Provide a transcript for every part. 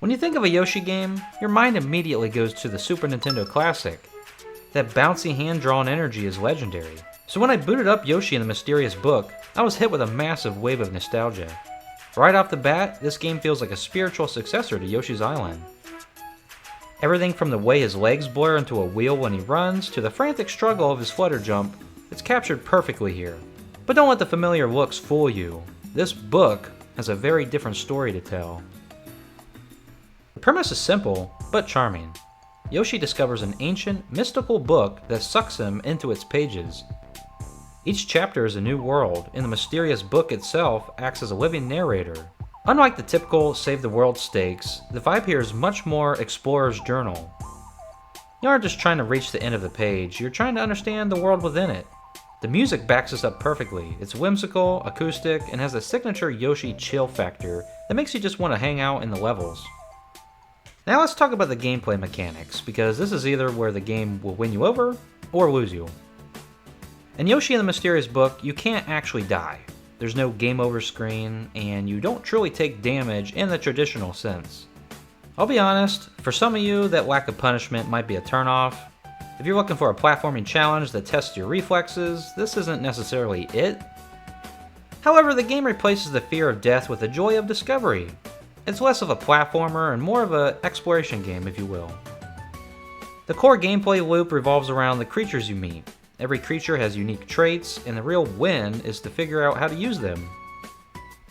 When you think of a Yoshi game, your mind immediately goes to the Super Nintendo Classic. That bouncy hand-drawn energy is legendary. So when I booted up Yoshi and the Mysterious Book, I was hit with a massive wave of nostalgia. Right off the bat, this game feels like a spiritual successor to Yoshi's Island. Everything from the way his legs blur into a wheel when he runs, to the frantic struggle of his flutter jump, it's captured perfectly here. But don't let the familiar looks fool you. This book has a very different story to tell. The premise is simple, but charming. Yoshi discovers an ancient, mystical book that sucks him into its pages. Each chapter is a new world, and the mysterious book itself acts as a living narrator. Unlike the typical save-the-world stakes, the vibe here is much more explorer's journal. You aren't just trying to reach the end of the page, you're trying to understand the world within it. The music backs this up perfectly. It's whimsical, acoustic, and has a signature Yoshi chill factor that makes you just want to hang out in the levels. Now let's talk about the gameplay mechanics, because this is either where the game will win you over, or lose you. In Yoshi and the Mysterious Book, you can't actually die. There's no game over screen, and you don't truly take damage in the traditional sense. I'll be honest, for some of you, that lack of punishment might be a turnoff. If you're looking for a platforming challenge that tests your reflexes, this isn't necessarily it. However, the game replaces the fear of death with the joy of discovery. It's less of a platformer and more of an exploration game, if you will. The core gameplay loop revolves around the creatures you meet. Every creature has unique traits, and the real win is to figure out how to use them.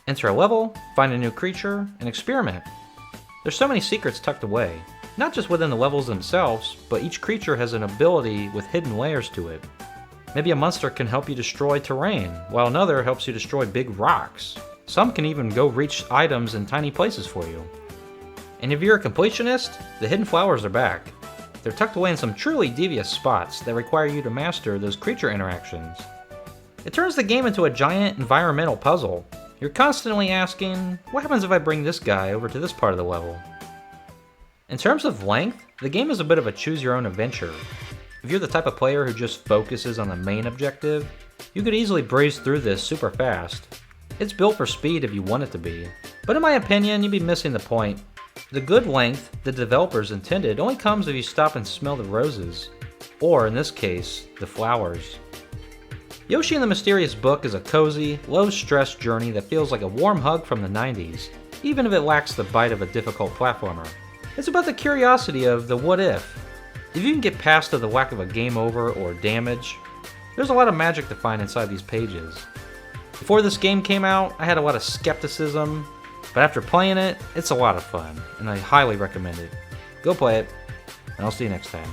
Enter a level, find a new creature, and experiment. There's so many secrets tucked away, not just within the levels themselves, but each creature has an ability with hidden layers to it. Maybe a monster can help you destroy terrain, while another helps you destroy big rocks. Some can even go reach items in tiny places for you. And if you're a completionist, the hidden flowers are back. They're tucked away in some truly devious spots that require you to master those creature interactions. It turns the game into a giant environmental puzzle. You're constantly asking, what happens if I bring this guy over to this part of the level? In terms of length, the game is a bit of a choose-your-own-adventure. If you're the type of player who just focuses on the main objective, you could easily breeze through this super fast. It's built for speed if you want it to be, but in my opinion, you'd be missing the point. The good length the developers intended only comes if you stop and smell the roses, or in this case, the flowers. Yoshi and the Mysterious Book is a cozy, low-stress journey that feels like a warm hug from the 90s, even if it lacks the bite of a difficult platformer. It's about the curiosity of the what if. If you can get past the lack of a game over or damage, there's a lot of magic to find inside these pages. Before this game came out, I had a lot of skepticism, but after playing it, it's a lot of fun, and I highly recommend it. Go play it, and I'll see you next time.